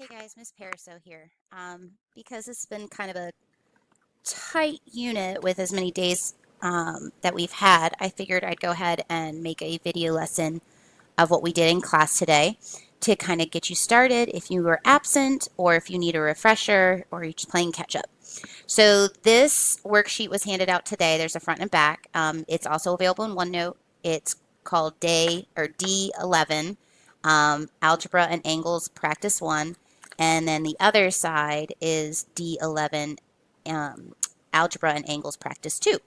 Hey guys, Miss Paraso here. Because it's been kind of a tight unit with as many days that we've had, I figured I'd go ahead and make a video lesson of what we did in class today to kind of get you started if you were absent or if you need a refresher or you're just playing catch up. So this worksheet was handed out today. There's a front and back. It's also available in OneNote. It's called D11, Algebra and Angles Practice 1. And then the other side is D11, Algebra and Angles Practice 2.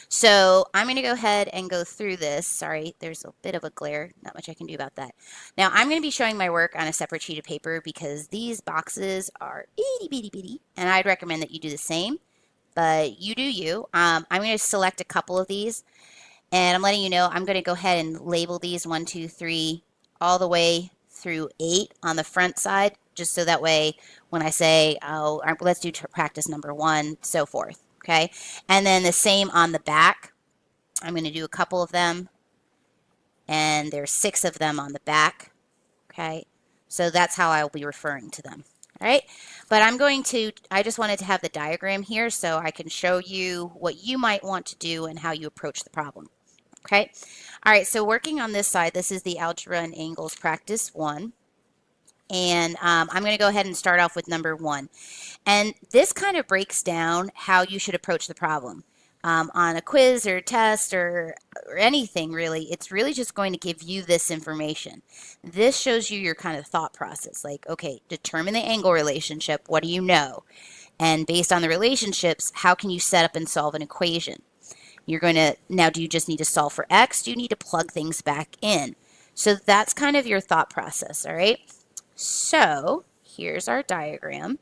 So I'm going to go ahead and go through this. Sorry, there's a bit of a glare. Not much I can do about that. Now I'm going to be showing my work on a separate sheet of paper because these boxes are itty bitty bitty, and I'd recommend that you do the same, but you do you. I'm going to select a couple of these, and I'm letting you know I'm going to go ahead and label these 1, 2, 3, all the way through 8 on the front side, just so that way when I say, oh, let's do practice number 1, so forth. Okay, and then the same on the back. I'm going to do a couple of them, and there's 6 of them on the back. Okay, so that's how I'll be referring to them. All right, but I just wanted to have the diagram here so I can show you what you might want to do and how you approach the problem. Okay, all right, so working on this side, this is the Algebra and Angles Practice 1. And I'm going to go ahead and start off with number 1. And this kind of breaks down how you should approach the problem. On a quiz or test or anything really, it's really just going to give you this information. This shows you your kind of thought process, like, okay, determine the angle relationship, what do you know? And based on the relationships, how can you set up and solve an equation? Now do you just need to solve for x? Do you need to plug things back in? So that's kind of your thought process, all right? So here's our diagram.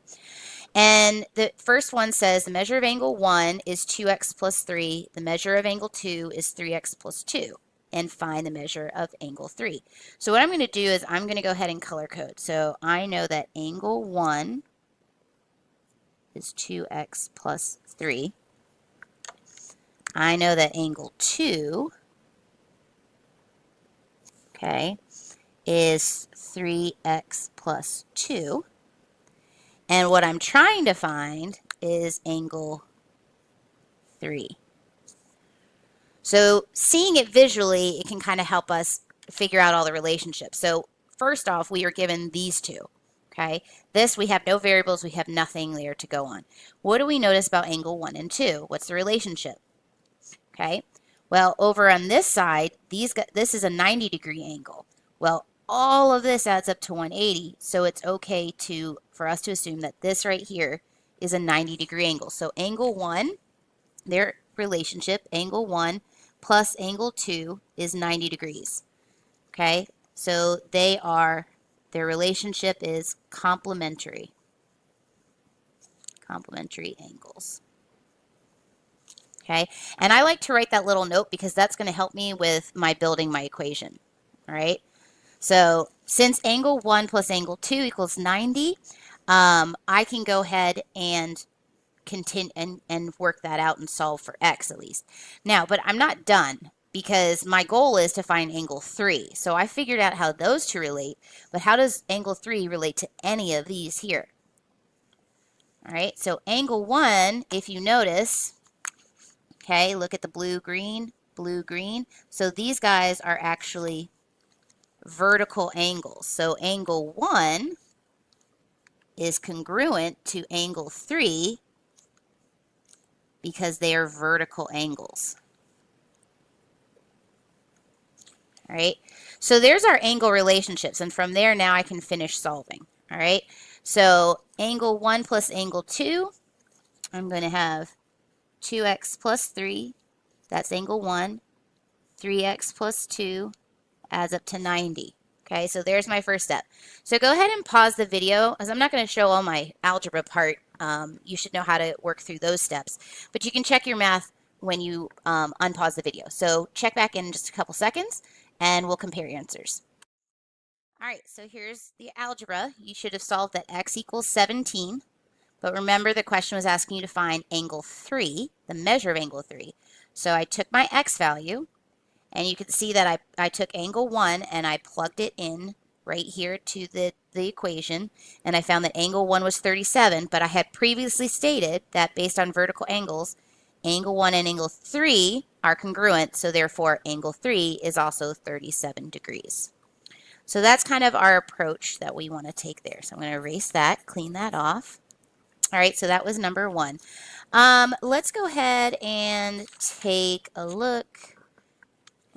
And the first one says the measure of angle 1 is 2x plus 3. The measure of angle 2 is 3x plus 2. And find the measure of angle 3. So what I'm going to do is I'm going to go ahead and color code. So I know that angle 1 is 2x plus 3. I know that angle 2, okay, is 3x plus 2. And what I'm trying to find is angle 3. So seeing it visually, it can kind of help us figure out all the relationships. So first off, we are given these two. Okay, this we have no variables, we have nothing there to go on. What do we notice about angle 1 and 2? What's the relationship? Okay, well, over on this side, this is a 90-degree angle. Well, all of this adds up to 180, so it's okay for us to assume that this right here is a 90-degree angle. So angle 1, their relationship, angle 1 plus angle 2 is 90 degrees. Okay, so their relationship is complementary angles. Okay, and I like to write that little note because that's going to help me with building my equation. All right, so since angle 1 plus angle 2 equals 90, I can go ahead and continue and work that out and solve for x at least. Now, but I'm not done because my goal is to find angle 3. So I figured out how those two relate, but how does angle 3 relate to any of these here? All right, so angle 1, if you notice, okay, look at the blue, green, blue, green. So these guys are actually vertical angles. So angle 1 is congruent to angle 3 because they are vertical angles. All right, so there's our angle relationships, and from there now I can finish solving. All right, so angle 1 plus angle 2, I'm going to have 2x plus 3, that's angle 1, 3x plus 2 adds up to 90. Okay, so there's my first step. So go ahead and pause the video, as I'm not going to show all my algebra part. You should know how to work through those steps. But you can check your math when you unpause the video. So check back in just a couple seconds, and we'll compare your answers. All right, so here's the algebra. You should have solved that x equals 17. But remember, the question was asking you to find angle 3, the measure of angle 3. So I took my x value, and you can see that I took angle 1 and I plugged it in right here to the equation, and I found that angle 1 was 37, but I had previously stated that based on vertical angles, angle 1 and angle 3 are congruent, so therefore angle 3 is also 37 degrees. So that's kind of our approach that we want to take there. So I'm going to erase that, clean that off. All right, so that was number 1. Let's go ahead and take a look.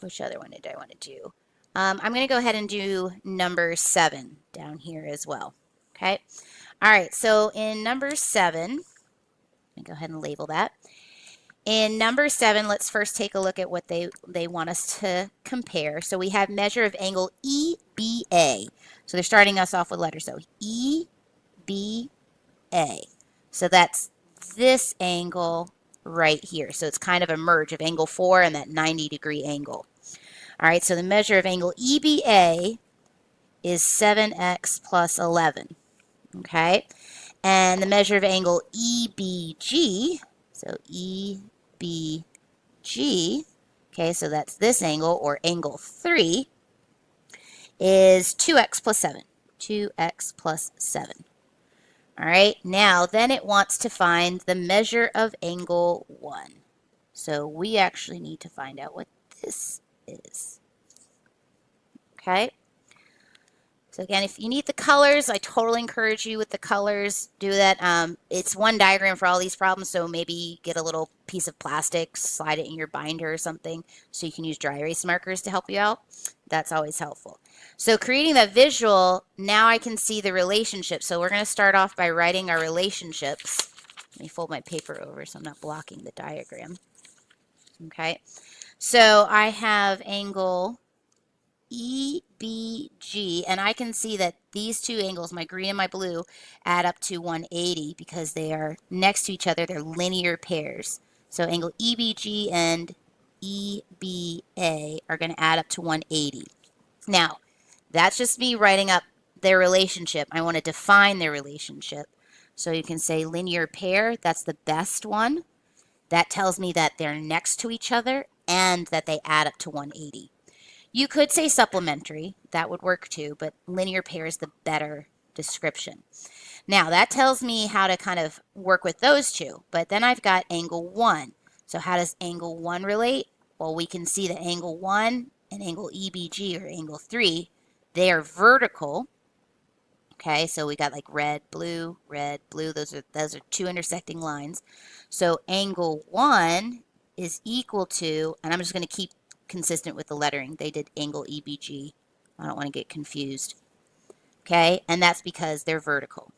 Which other one did I want to do? I'm going to go ahead and do number 7 down here as well. Okay. All right, so in number 7, let me go ahead and label that. In number 7, let's first take a look at what they want us to compare. So we have measure of angle EBA. So they're starting us off with letters. So EBA. So that's this angle right here. So it's kind of a merge of angle 4 and that 90-degree angle. All right, so the measure of angle EBA is 7x plus 11. Okay, and the measure of angle EBG, so EBG, okay, so that's this angle, or angle 3, is 2x plus 7. 2x plus 7. All right, now then it wants to find the measure of angle 1. So we actually need to find out what this is. Okay. So again, if you need the colors, I totally encourage you with the colors, do that. It's one diagram for all these problems, so maybe get a little piece of plastic, slide it in your binder or something, so you can use dry erase markers to help you out. That's always helpful. So creating that visual, now I can see the relationship. So we're going to start off by writing our relationships. Let me fold my paper over so I'm not blocking the diagram. Okay, so I have angle EBG, and I can see that these two angles, my green and my blue, add up to 180 because they are next to each other. They're linear pairs. So angle EBG and EBA are going to add up to 180. Now, that's just me writing up their relationship. I want to define their relationship. So you can say linear pair, that's the best one. That tells me that they're next to each other and that they add up to 180. You could say supplementary, that would work too, but linear pair is the better description. Now that tells me how to kind of work with those two, but then I've got angle 1. So how does angle 1 relate? Well, we can see that angle 1 and angle EBG, or angle 3, they are vertical. Okay, so we got like red, blue, those are two intersecting lines. So angle 1 is equal to, and I'm just going to keep consistent with the lettering. They did angle EBG. I don't want to get confused. Okay, and that's because they're vertical.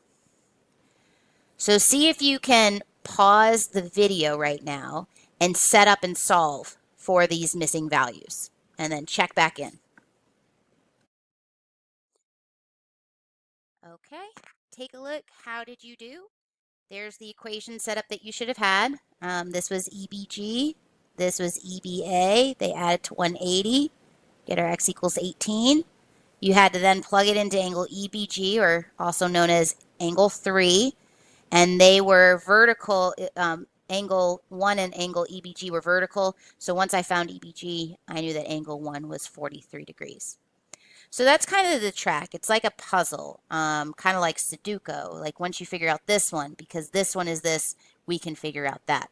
So see if you can pause the video right now and set up and solve for these missing values, and then check back in. Okay, take a look. How did you do? There's the equation setup that you should have had. This was EBG. This was EBA. They added to 180. Get our x equals 18. You had to then plug it into angle EBG, or also known as angle 3. And they were vertical. Angle 1 and angle EBG were vertical. So once I found EBG, I knew that angle 1 was 43 degrees. So that's kind of the track. It's like a puzzle, kind of like Sudoku. Like once you figure out this one, because this one is this, we can figure out that.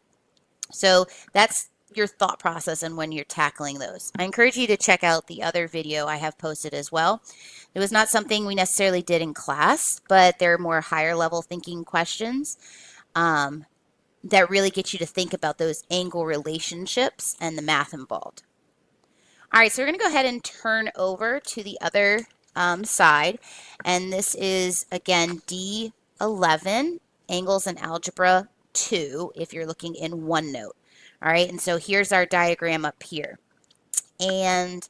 So that's your thought process and when you're tackling those. I encourage you to check out the other video I have posted as well. It was not something we necessarily did in class, but they're more higher level thinking questions that really get you to think about those angle relationships and the math involved. All right, so we're going to go ahead and turn over to the other side, and this is, again, D11, Angles in Algebra 2, if you're looking in OneNote. All right, and so here's our diagram up here. And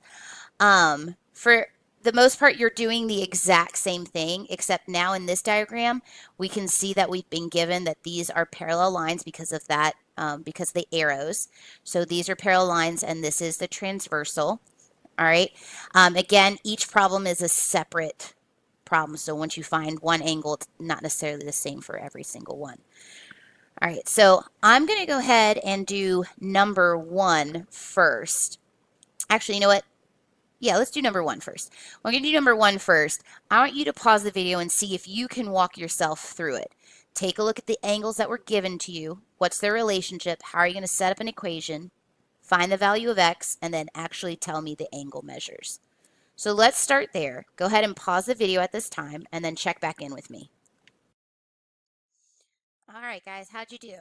for the most part, you're doing the exact same thing, except now in this diagram, we can see that we've been given that these are parallel lines because of that, because of the arrows. So these are parallel lines, and this is the transversal. All right. Again, each problem is a separate problem. So once you find one angle, it's not necessarily the same for every single one. All right, so I'm going to go ahead and do number 1 first. Actually, you know what? Yeah, let's do number one first. We're going to do number one first. I want you to pause the video and see if you can walk yourself through it. Take a look at the angles that were given to you. What's their relationship? How are you going to set up an equation? Find the value of x, and then actually tell me the angle measures. So let's start there. Go ahead and pause the video at this time, and then check back in with me. All right, guys, how'd you do?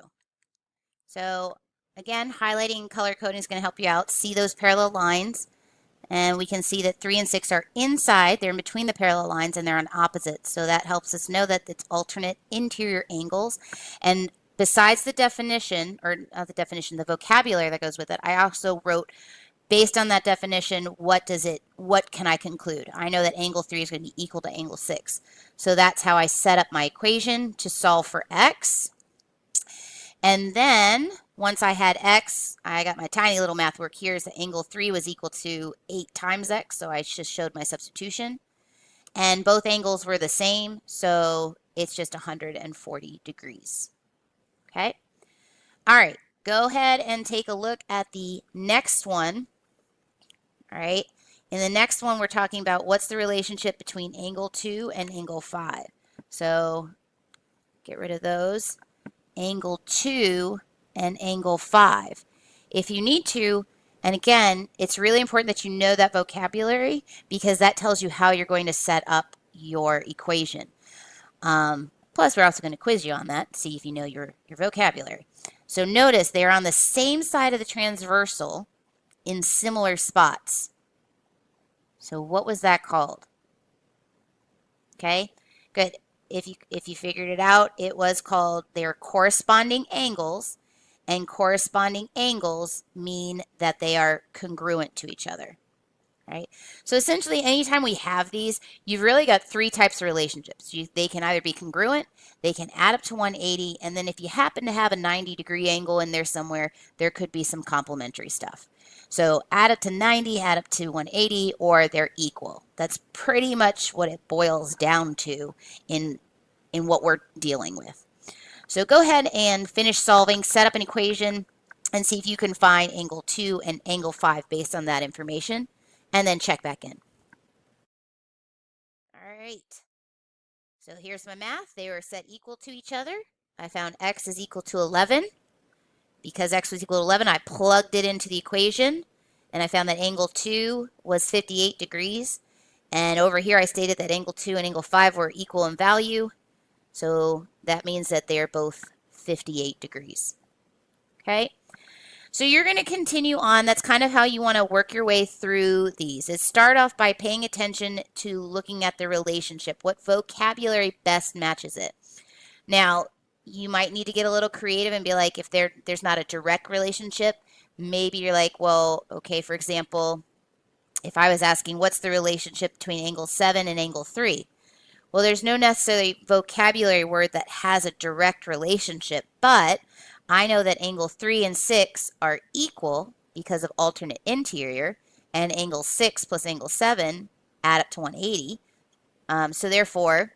So again, highlighting color coding is going to help you out. See those parallel lines. And we can see that 3 and 6 are inside, they're in between the parallel lines, and they're on opposites. So that helps us know that it's alternate interior angles. And besides the definition, or not the definition, the vocabulary that goes with it, I also wrote, based on that definition, what can I conclude? I know that angle 3 is going to be equal to angle 6. So that's how I set up my equation to solve for x. And then once I had x, I got my tiny little math work here. So angle 3 was equal to 8 times x. So I just showed my substitution. And both angles were the same. So it's just 140 degrees. Okay. All right. Go ahead and take a look at the next one. All right. In the next one, we're talking about what's the relationship between angle 2 and angle 5. So get rid of those. Angle 2 and angle 5. If you need to, and again, it's really important that you know that vocabulary because that tells you how you're going to set up your equation. Plus, we're also going to quiz you on that, see if you know your vocabulary. So notice they're on the same side of the transversal in similar spots. So what was that called? Okay, good. If you figured it out, it was called their corresponding angles, and corresponding angles mean that they are congruent to each other, right? So essentially, anytime we have these, you've really got three types of relationships. They can either be congruent, they can add up to 180, and then if you happen to have a 90-degree angle in there somewhere, there could be some complementary stuff. So add up to 90, add up to 180, or they're equal. That's pretty much what it boils down to in what we're dealing with. So go ahead and finish solving, set up an equation, and see if you can find angle 2 and angle 5 based on that information, and then check back in. All right. So here's my math. They were set equal to each other. I found x is equal to 11. Because x was equal to 11, I plugged it into the equation, and I found that angle 2 was 58 degrees. And over here, I stated that angle 2 and angle 5 were equal in value. So that means that they're both 58 degrees. Okay? So you're going to continue on. That's kind of how you want to work your way through these. Is start off by paying attention to looking at the relationship. What vocabulary best matches it? Now, you might need to get a little creative and be like, if there's not a direct relationship, maybe you're like, well, okay, for example, if I was asking what's the relationship between angle 7 and angle 3? Well, there's no necessarily vocabulary word that has a direct relationship, but I know that angle 3 and 6 are equal because of alternate interior, and angle 6 plus angle 7 add up to 180. So therefore,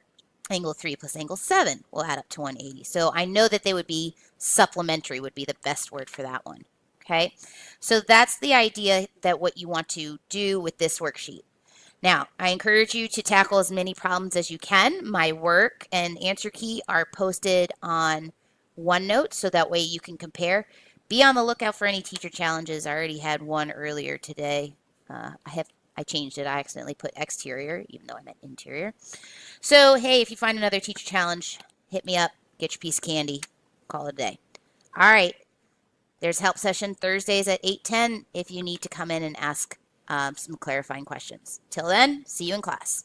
angle 3 plus angle 7 will add up to 180. So I know that they would be supplementary would be the best word for that one. Okay, so that's the idea that what you want to do with this worksheet. Now, I encourage you to tackle as many problems as you can. My work and answer key are posted on OneNote, so that way you can compare. Be on the lookout for any teacher challenges. I already had one earlier today. I changed it. I accidentally put exterior, even though I meant interior. So, hey, if you find another teacher challenge, hit me up, get your piece of candy, call it a day. All right, there's help session Thursdays at 8:10 if you need to come in and ask some clarifying questions. Till then, see you in class.